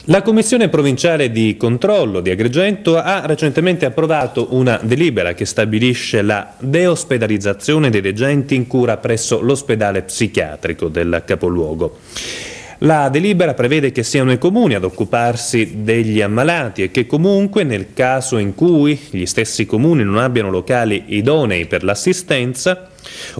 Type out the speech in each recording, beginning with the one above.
La Commissione Provinciale di Controllo di Agrigento ha recentemente approvato una delibera che stabilisce la deospedalizzazione dei degenti in cura presso l'ospedale psichiatrico del capoluogo. La delibera prevede che siano i comuni ad occuparsi degli ammalati e che comunque nel caso in cui gli stessi comuni non abbiano locali idonei per l'assistenza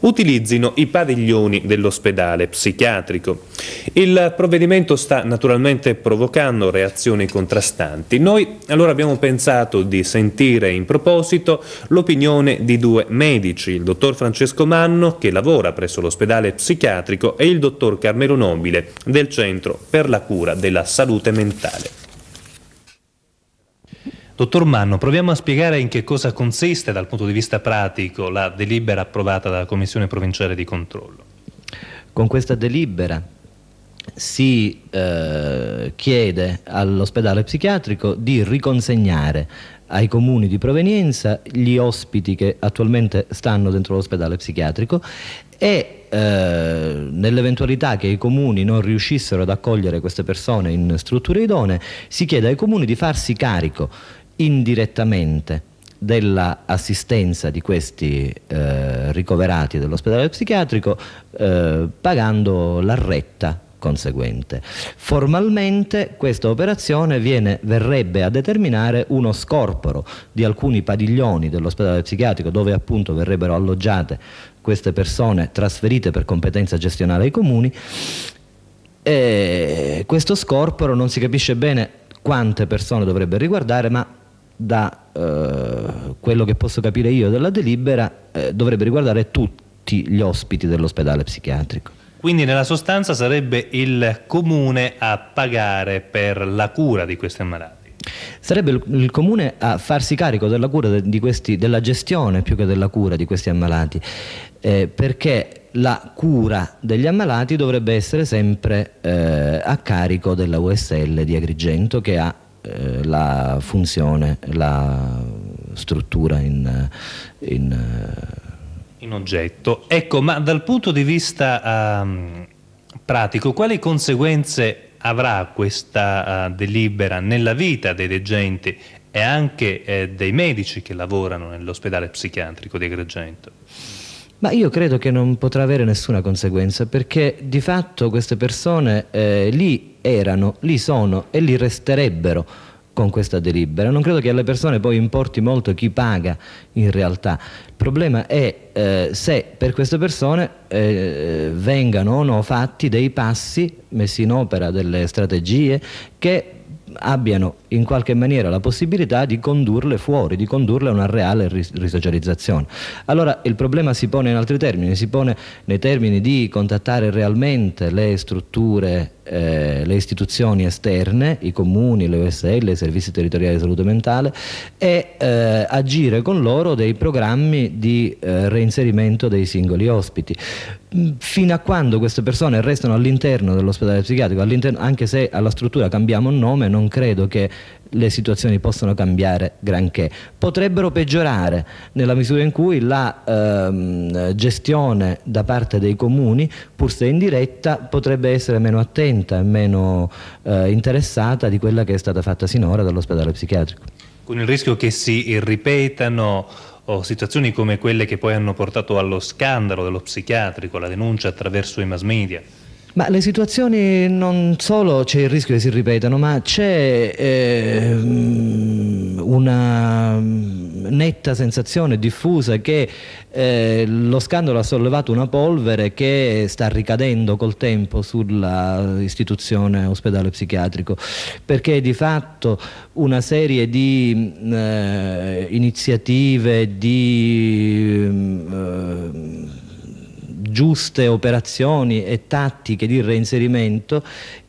utilizzino i padiglioni dell'ospedale psichiatrico. Il provvedimento sta naturalmente provocando reazioni contrastanti. Noi allora abbiamo pensato di sentire in proposito l'opinione di due medici, il dottor Francesco Manno che lavora presso l'ospedale psichiatrico e il dottor Carmelo Nobile del Centro per la cura della salute mentale. Dottor Manno, proviamo a spiegare in che cosa consiste dal punto di vista pratico la delibera approvata dalla Commissione Provinciale di Controllo. Con questa delibera si chiede all'ospedale psichiatrico di riconsegnare ai comuni di provenienza gli ospiti che attualmente stanno dentro l'ospedale psichiatrico e nell'eventualità che i comuni non riuscissero ad accogliere queste persone in strutture idonee, si chiede ai comuni di farsi carico indirettamente dell'assistenza di questi ricoverati dell'ospedale psichiatrico pagando la retta conseguente. Formalmente questa operazione verrebbe a determinare uno scorporo di alcuni padiglioni dell'ospedale psichiatrico dove appunto verrebbero alloggiate queste persone trasferite per competenza gestionale ai comuni, e questo scorporo non si capisce bene quante persone dovrebbe riguardare, ma da quello che posso capire io della delibera dovrebbe riguardare tutti gli ospiti dell'ospedale psichiatrico. Quindi nella sostanza sarebbe il comune a pagare per la cura di questi ammalati? Sarebbe il comune a farsi carico della cura della gestione più che della cura di questi ammalati, perché la cura degli ammalati dovrebbe essere sempre a carico della USL di Agrigento, che ha la funzione, la struttura in oggetto. Ecco, ma dal punto di vista pratico, quali conseguenze avrà questa delibera nella vita dei degenti e anche dei medici che lavorano nell'ospedale psichiatrico di Agrigento? Ma io credo che non potrà avere nessuna conseguenza, perché di fatto queste persone lì erano, lì sono e lì resterebbero con questa delibera. Non credo che alle persone poi importi molto chi paga in realtà. Il problema è se per queste persone vengano o no fatti dei passi, messi in opera delle strategie che abbiano in qualche maniera la possibilità di condurle fuori, di condurle a una reale risocializzazione. Allora il problema si pone in altri termini, si pone nei termini di contattare realmente le strutture, le istituzioni esterne, i comuni, le USL, i servizi territoriali di salute mentale, e agire con loro dei programmi di reinserimento dei singoli ospiti. Fino a quando queste persone restano all'interno dell'ospedale psichiatrico, anche se alla struttura cambiamo nome, non credo che le situazioni possano cambiare granché. Potrebbero peggiorare nella misura in cui la gestione da parte dei comuni, pur se indiretta, potrebbe essere meno attenta e meno interessata di quella che è stata fatta sinora dall'ospedale psichiatrico. Con il rischio che si ripetano situazioni come quelle che poi hanno portato allo scandalo dello psichiatrico, la denuncia attraverso i mass media. Ma le situazioni non solo c'è il rischio che si ripetano, ma c'è una netta sensazione diffusa che lo scandalo ha sollevato una polvere che sta ricadendo col tempo sulla istituzione ospedale psichiatrico, perché di fatto una serie di iniziative, di giuste operazioni e tattiche di reinserimento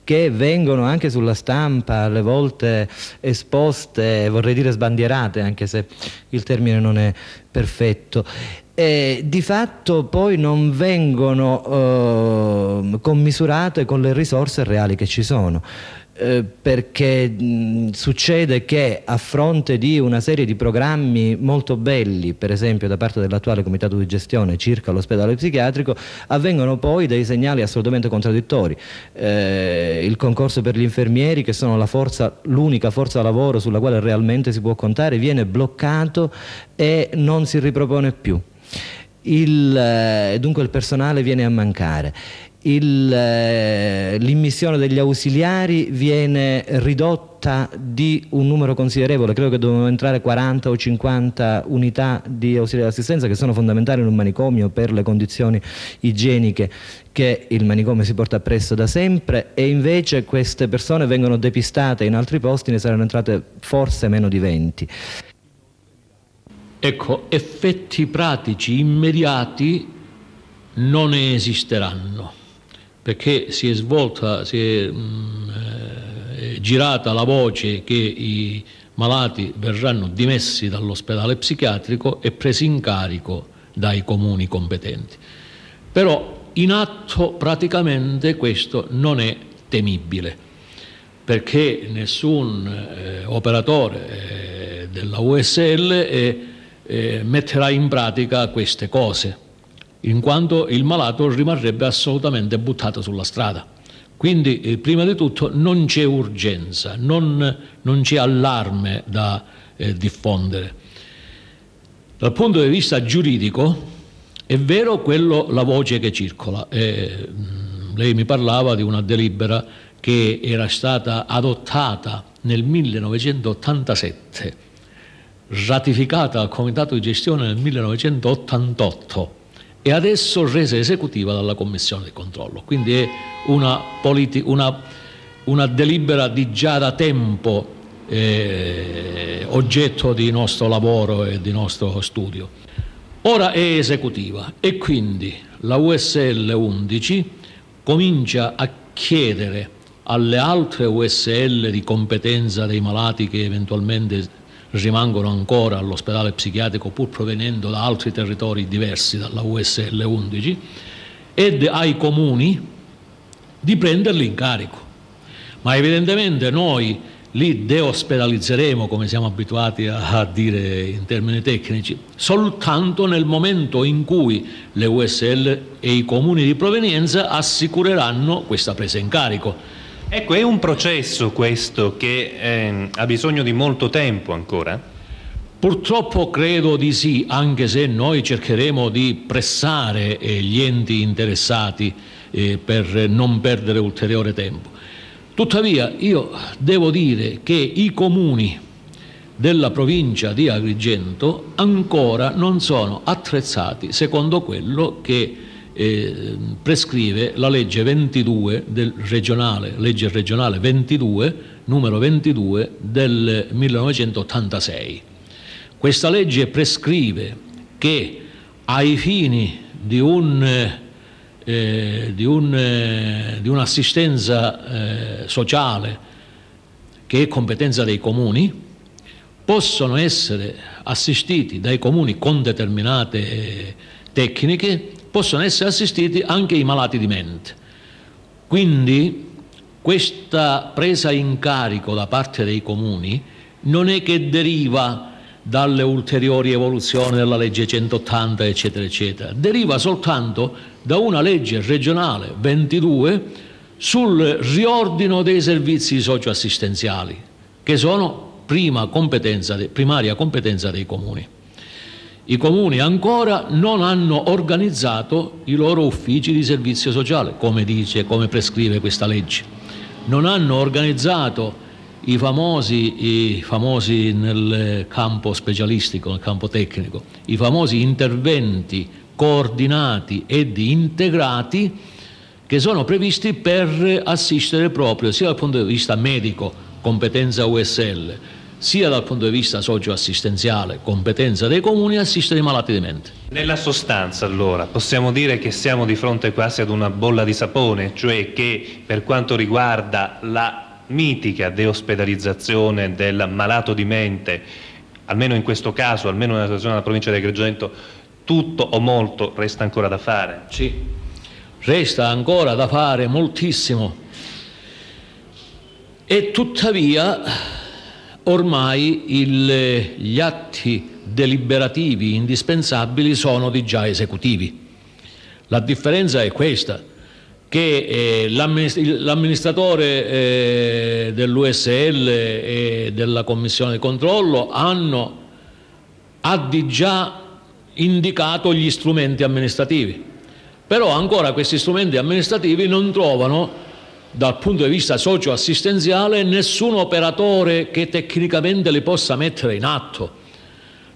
che vengono anche sulla stampa alle volte esposte, vorrei dire sbandierate, anche se il termine non è perfetto, e di fatto poi non vengono commisurate con le risorse reali che ci sono. Perché succede che a fronte di una serie di programmi molto belli, per esempio da parte dell'attuale comitato di gestione circa l'ospedale psichiatrico, avvengono poi dei segnali assolutamente contraddittori. il concorso per gli infermieri, che sono l'unica forza lavoro sulla quale realmente si può contare, viene bloccato e non si ripropone più. Dunque il personale viene a mancare. L'immissione degli ausiliari viene ridotta di un numero considerevole, credo che dovevano entrare 40 o 50 unità di ausiliari d'assistenza, che sono fondamentali in un manicomio per le condizioni igieniche che il manicomio si porta appresso da sempre, e invece queste persone vengono depistate in altri posti, ne saranno entrate forse meno di 20. Ecco, effetti pratici immediati non ne esisteranno, perché si è girata la voce che i malati verranno dimessi dall'ospedale psichiatrico e presi in carico dai comuni competenti. Però in atto praticamente questo non è temibile, perché nessun operatore della USL metterà in pratica queste cose, in quanto il malato rimarrebbe assolutamente buttato sulla strada. Quindi prima di tutto non c'è urgenza, non c'è allarme da diffondere. Dal punto di vista giuridico è vero la voce che circola. Lei mi parlava di una delibera che era stata adottata nel 1987, ratificata dal Comitato di gestione nel 1988 e adesso resa esecutiva dalla Commissione di controllo. Quindi è una delibera di già da tempo oggetto di nostro lavoro e di nostro studio. Ora è esecutiva e quindi la USL 11 comincia a chiedere alle altre USL di competenza dei malati che eventualmente rimangono ancora all'ospedale psichiatrico pur provenendo da altri territori diversi dalla USL 11 ed ai comuni di prenderli in carico. Ma evidentemente noi li deospedalizzeremo, come siamo abituati a dire in termini tecnici, soltanto nel momento in cui le USL e i comuni di provenienza assicureranno questa presa in carico. Ecco, è un processo questo che ha bisogno di molto tempo ancora? Purtroppo credo di sì, anche se noi cercheremo di pressare gli enti interessati per non perdere ulteriore tempo. Tuttavia io devo dire che i comuni della provincia di Agrigento ancora non sono attrezzati secondo quello che prescrive la legge 22 legge regionale 22, numero 22 del 1986. Questa legge prescrive che ai fini di un'assistenza sociale che è competenza dei comuni possono essere assistiti dai comuni con determinate tecniche, possono essere assistiti anche i malati di mente. Quindi questa presa in carico da parte dei comuni non è che deriva dalle ulteriori evoluzioni della legge 180 eccetera eccetera, deriva soltanto da una legge regionale 22 sul riordino dei servizi socioassistenziali, che sono primaria competenza dei comuni. I comuni ancora non hanno organizzato i loro uffici di servizio sociale, come prescrive questa legge. Non hanno organizzato i famosi nel campo specialistico, nel campo tecnico, i famosi interventi coordinati ed integrati che sono previsti per assistere proprio sia dal punto di vista medico, competenza USL, sia dal punto di vista socioassistenziale, competenza dei comuni, assistere i malati di mente. Nella sostanza, allora, possiamo dire che siamo di fronte quasi ad una bolla di sapone, cioè che per quanto riguarda la mitica deospedalizzazione del malato di mente, almeno in questo caso, almeno nella situazione della provincia di Agrigento, tutto o molto resta ancora da fare? Sì, resta ancora da fare moltissimo. E tuttavia ormai gli atti deliberativi indispensabili sono di già esecutivi. La differenza è questa, che l'amministratore dell'USL e della Commissione di controllo ha di già indicato gli strumenti amministrativi, però ancora questi strumenti amministrativi non trovano, dal punto di vista socio-assistenziale, nessun operatore che tecnicamente li possa mettere in atto.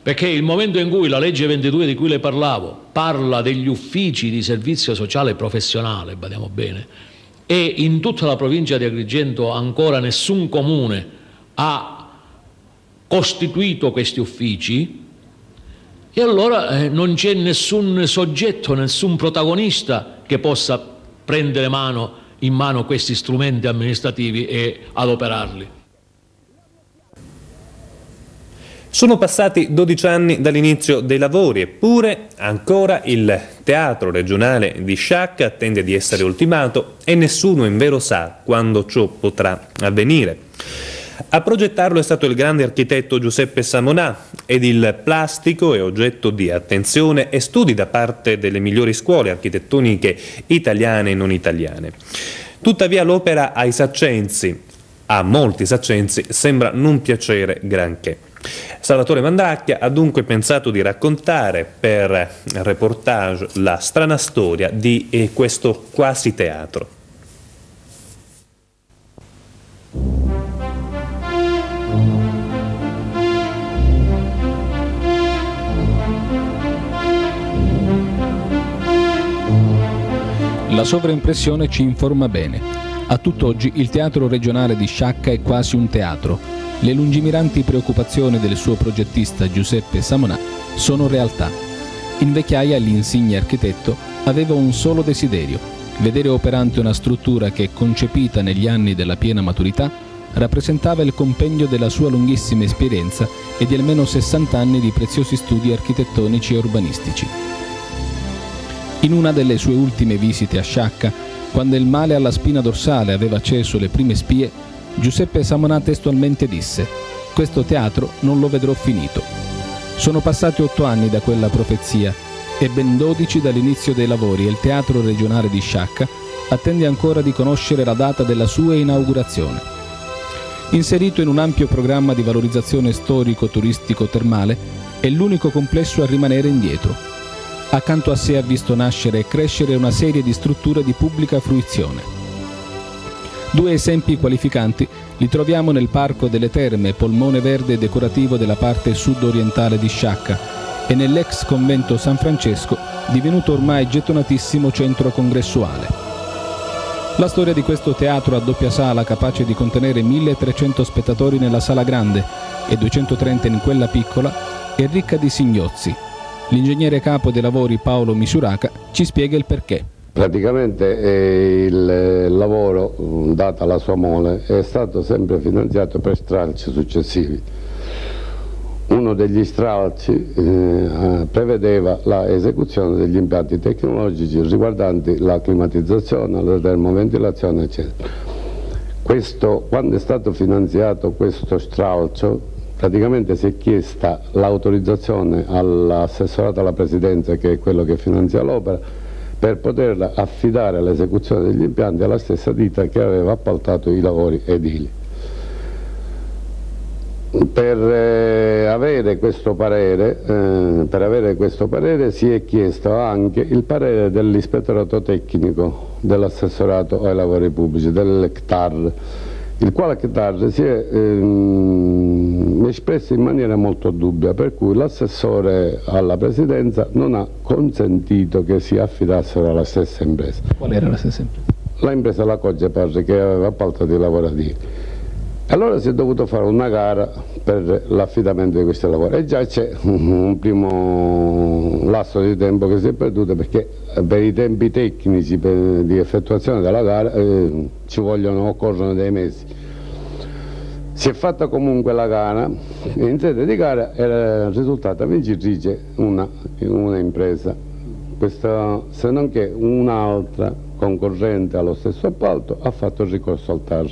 Perché il momento in cui la legge 22 di cui le parlavo parla degli uffici di servizio sociale professionale, badiamo bene, e in tutta la provincia di Agrigento ancora nessun comune ha costituito questi uffici, e allora non c'è nessun soggetto, nessun protagonista che possa prendere in mano questi strumenti amministrativi e adoperarli. Sono passati 12 anni dall'inizio dei lavori, eppure ancora il Teatro Regionale di Sciacca attende di essere ultimato e nessuno in vero sa quando ciò potrà avvenire. A progettarlo è stato il grande architetto Giuseppe Samonà ed il plastico è oggetto di attenzione e studi da parte delle migliori scuole architettoniche italiane e non italiane. Tuttavia l'opera a molti saccensi, sembra non piacere granché. Salvatore Mandracchia ha dunque pensato di raccontare per reportage la strana storia di questo quasi teatro. La sovraimpressione ci informa bene. A tutt'oggi il Teatro Regionale di Sciacca è quasi un teatro. Le lungimiranti preoccupazioni del suo progettista Giuseppe Samonà sono realtà. In vecchiaia l'insigne architetto aveva un solo desiderio: vedere operante una struttura che, concepita negli anni della piena maturità, rappresentava il compendio della sua lunghissima esperienza e di almeno 60 anni di preziosi studi architettonici e urbanistici. In una delle sue ultime visite a Sciacca, quando il male alla spina dorsale aveva acceso le prime spie, Giuseppe Samonà testualmente disse: «Questo teatro non lo vedrò finito». Sono passati 8 anni da quella profezia e ben 12 dall'inizio dei lavori e il Teatro Regionale di Sciacca attende ancora di conoscere la data della sua inaugurazione. Inserito in un ampio programma di valorizzazione storico-turistico-termale, è l'unico complesso a rimanere indietro. Accanto a sé ha visto nascere e crescere una serie di strutture di pubblica fruizione. 2 esempi qualificanti li troviamo nel Parco delle Terme, polmone verde decorativo della parte sud-orientale di Sciacca, e nell'ex convento San Francesco, divenuto ormai gettonatissimo centro congressuale. La storia di questo teatro a doppia sala, capace di contenere 1300 spettatori nella sala grande e 230 in quella piccola, è ricca di singhiozzi. L'ingegnere capo dei lavori Paolo Misuraca ci spiega il perché. Praticamente il lavoro, data la sua mole, è stato sempre finanziato per stralci successivi. Uno degli stralci prevedeva l'esecuzione degli impianti tecnologici riguardanti la climatizzazione, la termoventilazione, eccetera. Quando è stato finanziato questo stralcio, praticamente si è chiesta l'autorizzazione all'assessorato alla Presidenza, che è quello che finanzia l'opera, per poter affidare l'esecuzione degli impianti alla stessa ditta che aveva appaltato i lavori edili. Per avere questo parere si è chiesto anche il parere dell'ispettorato tecnico dell'assessorato ai lavori pubblici, dell'ECTAR, il quale CTAR si è espresso in maniera molto dubbia, per cui l'assessore alla Presidenza non ha consentito che si affidassero alla stessa impresa. Qual era la stessa impresa? La impresa La Cogeper, che aveva appaltato i lavorativi. Allora si è dovuto fare una gara per l'affidamento di questi lavori e già c'è un primo lasso di tempo che si è perduto, perché per i tempi tecnici di effettuazione della gara occorrono dei mesi. Si è fatta comunque la gara e in sede di gara era risultata vincitrice una impresa, se non che un'altra concorrente allo stesso appalto ha fatto ricorso al TAR.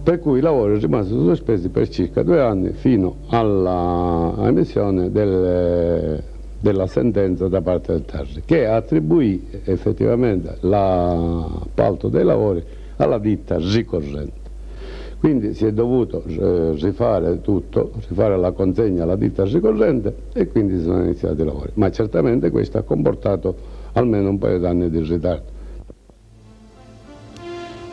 Per cui i lavori rimasero sospesi per circa 2 anni fino all'emissione del della sentenza da parte del TAR, che attribuì effettivamente l'appalto dei lavori alla ditta ricorrente. Quindi si è dovuto rifare tutto, rifare la consegna alla ditta ricorrente e quindi sono iniziati i lavori. Ma certamente questo ha comportato almeno un paio d'anni di ritardo.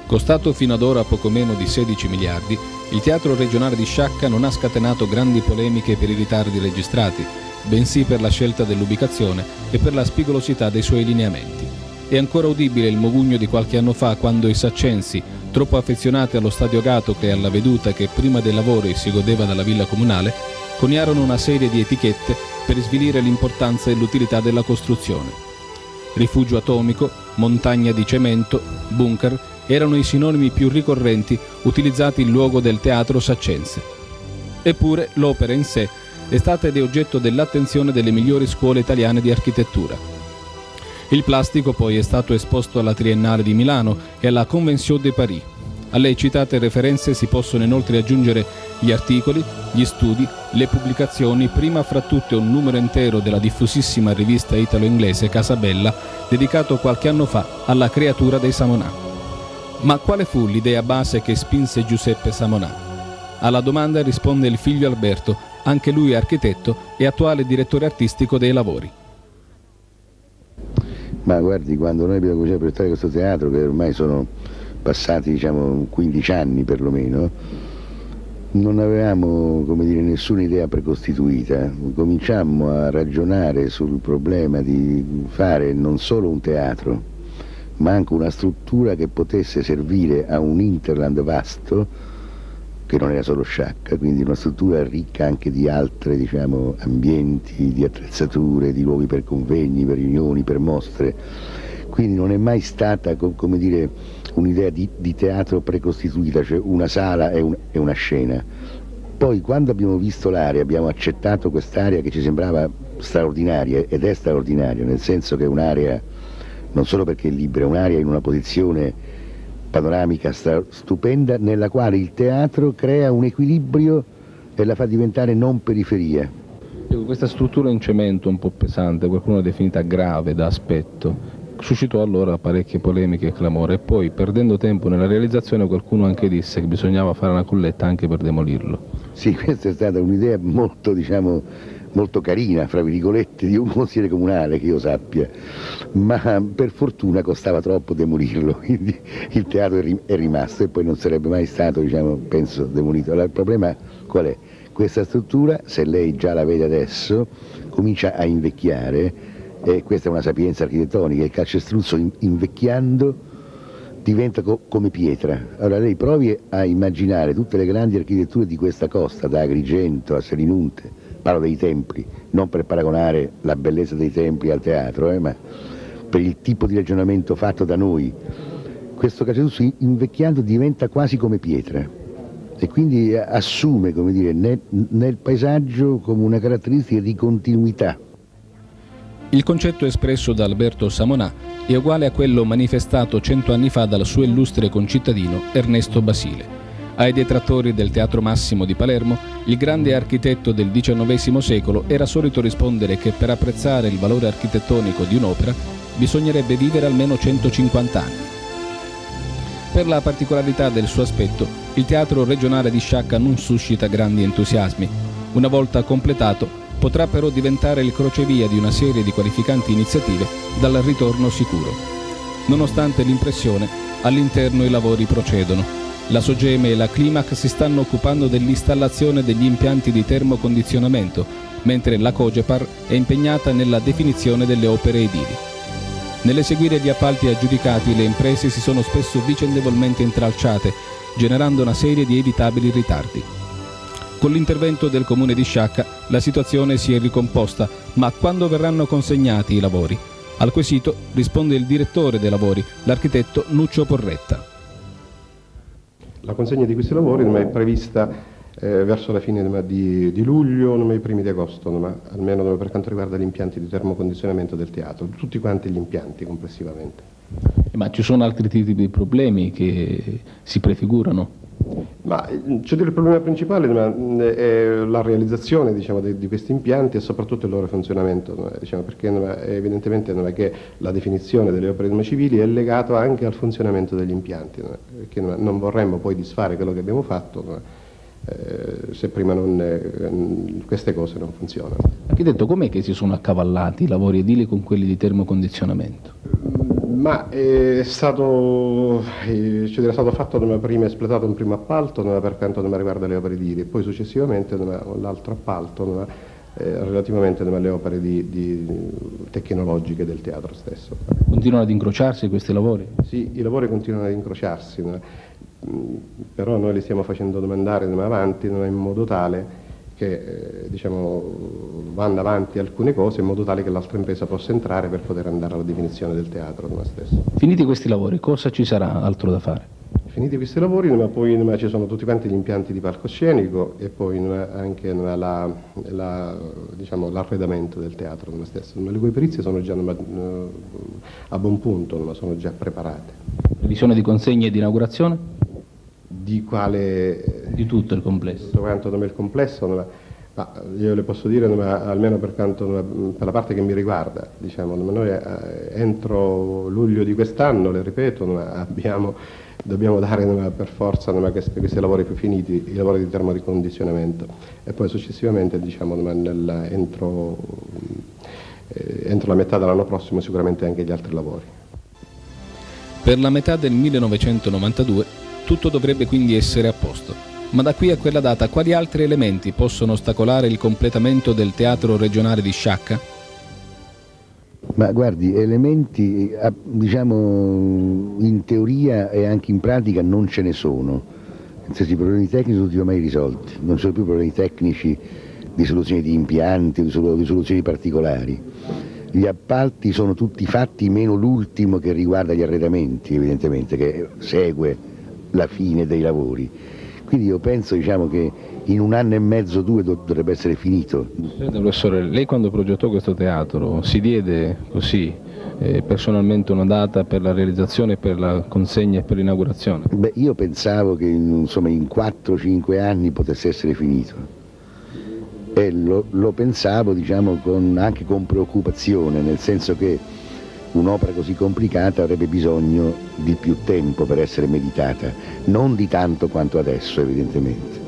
Costato fino ad ora poco meno di 16 miliardi, il Teatro Regionale di Sciacca non ha scatenato grandi polemiche per i ritardi registrati, bensì per la scelta dell'ubicazione e per la spigolosità dei suoi lineamenti. È ancora udibile il mogugno di qualche anno fa quando i saccensi, troppo affezionati allo stadio Gatocle e alla veduta che prima dei lavori si godeva dalla villa comunale, coniarono una serie di etichette per svilire l'importanza e l'utilità della costruzione. Rifugio atomico, montagna di cemento, bunker erano i sinonimi più ricorrenti utilizzati in luogo del teatro saccense. Eppure l'opera in sé è stata ed è oggetto dell'attenzione delle migliori scuole italiane di architettura. Il plastico poi è stato esposto alla Triennale di Milano e alla Convention de Paris. Alle citate referenze si possono inoltre aggiungere gli articoli, gli studi, le pubblicazioni, prima fra tutte un numero intero della diffusissima rivista italo-inglese Casabella, dedicato qualche anno fa alla creatura dei Samonà. Ma quale fu l'idea base che spinse Giuseppe Samonà? Alla domanda risponde il figlio Alberto, anche lui architetto e attuale direttore artistico dei lavori. Ma guardi, quando noi abbiamo cominciato a progettare questo teatro, che ormai sono passati 15 anni perlomeno, non avevamo, come dire, nessuna idea precostituita. Cominciammo a ragionare sul problema di fare non solo un teatro, ma anche una struttura che potesse servire a un hinterland vasto, che non era solo Sciacca, quindi una struttura ricca anche di altre, ambienti, di attrezzature, di luoghi per convegni, per riunioni, per mostre. Quindi non è mai stata, come dire, un'idea di teatro precostituita, cioè una sala e una scena. Poi quando abbiamo visto l'area, abbiamo accettato quest'area che ci sembrava straordinaria, ed è straordinaria, nel senso che è un'area, non solo perché è libera, è un'area in una posizione panoramica stupenda, nella quale il teatro crea un equilibrio e la fa diventare non periferia. Questa struttura in cemento un po' pesante, qualcuno l'ha definita grave da aspetto, suscitò allora parecchie polemiche e clamore, e poi, perdendo tempo nella realizzazione, qualcuno anche disse che bisognava fare una colletta anche per demolirlo. Sì, questa è stata un'idea molto, molto carina, fra virgolette, di un consigliere comunale, che io sappia, ma per fortuna costava troppo demolirlo, quindi il teatro è rimasto e poi non sarebbe mai stato, penso, demolito. Allora, il problema qual è? Questa struttura, se lei già la vede adesso, comincia a invecchiare, e questa è una sapienza architettonica. Il calcestruzzo invecchiando diventa come pietra. Allora lei provi a immaginare tutte le grandi architetture di questa costa, da Agrigento a Selinunte, parlo dei templi, non per paragonare la bellezza dei templi al teatro, ma per il tipo di ragionamento fatto da noi. Questo calcestruzzo invecchiando diventa quasi come pietra e quindi assume, come dire, nel paesaggio come una caratteristica di continuità. Il concetto espresso da Alberto Samonà è uguale a quello manifestato 100 anni fa dal suo illustre concittadino Ernesto Basile. Ai detrattori del Teatro Massimo di Palermo, il grande architetto del XIX secolo era solito rispondere che per apprezzare il valore architettonico di un'opera bisognerebbe vivere almeno 150 anni. Per la particolarità del suo aspetto, il Teatro Regionale di Sciacca non suscita grandi entusiasmi. Una volta completato, potrà però diventare il crocevia di una serie di qualificanti iniziative dal ritorno sicuro. Nonostante l'impressione, all'interno i lavori procedono. La Sogeme e la Climac si stanno occupando dell'installazione degli impianti di termocondizionamento, mentre la Cogepar è impegnata nella definizione delle opere edili. Nell'eseguire gli appalti aggiudicati, le imprese si sono spesso vicendevolmente intralciate, generando una serie di evitabili ritardi. Con l'intervento del Comune di Sciacca la situazione si è ricomposta, ma quando verranno consegnati i lavori? Al quesito risponde il direttore dei lavori, l'architetto Nuccio Porretta. La consegna di questi lavori non è prevista verso la fine di luglio, non è i primi di agosto, ma almeno per quanto riguarda gli impianti di termocondizionamento del teatro, tutti quanti gli impianti complessivamente. Ma ci sono altri tipi di problemi che si prefigurano? Ma il problema principale è la realizzazione, diciamo, di questi impianti e soprattutto il loro funzionamento, diciamo, perché evidentemente che la definizione delle opere civili è legata anche al funzionamento degli impianti, perché non vorremmo poi disfare quello che abbiamo fatto se prima queste cose non funzionano. Architetto, com'è che si sono accavallati i lavori edili con quelli di termocondizionamento? Ma c'era stato fatto prima, espletato un primo appalto per quanto riguarda le opere edili e poi successivamente l'altro appalto relativamente alle opere tecnologiche del teatro stesso. Continuano ad incrociarsi questi lavori? Sì, i lavori continuano ad incrociarsi, però noi li stiamo facendo andare avanti in modo tale che vanno avanti alcune cose in modo tale che l'altra impresa possa entrare per poter andare alla definizione del teatro stesso. Finiti questi lavori, cosa ci sarà altro da fare? Finiti questi lavori, poi ci sono tutti quanti gli impianti di palcoscenico e poi anche l'arredamento del teatro stesso, le cui perizie sono già a buon punto, sono già preparate. Previsione di consegne e di inaugurazione? Di quale? Di tutto il complesso. Tutto quanto il complesso, ma io le posso dire, almeno per la parte che mi riguarda, noi entro luglio di quest'anno, le ripeto, dobbiamo dare per forza questi lavori più finiti, i lavori di termocondizionamento e poi successivamente entro la metà dell'anno prossimo sicuramente anche gli altri lavori. Per la metà del 1992 tutto dovrebbe quindi essere a posto. Ma da qui a quella data quali altri elementi possono ostacolare il completamento del teatro regionale di Sciacca? Ma guardi, elementi in teoria e anche in pratica non ce ne sono. Nel senso, i problemi tecnici sono tutti ormai risolti, non sono più problemi tecnici di soluzioni di impianti, di soluzioni particolari. Gli appalti sono tutti fatti, meno l'ultimo che riguarda gli arredamenti, evidentemente, che segue la fine dei lavori. Quindi io penso che in 1 anno e mezzo, 2 dovrebbe essere finito. Professore, lei quando progettò questo teatro si diede così personalmente una data per la realizzazione, per la consegna e per l'inaugurazione? Beh, io pensavo che in 4-5 anni potesse essere finito e lo pensavo anche con preoccupazione, nel senso che un'opera così complicata avrebbe bisogno di più tempo per essere meditata, non di tanto quanto adesso evidentemente.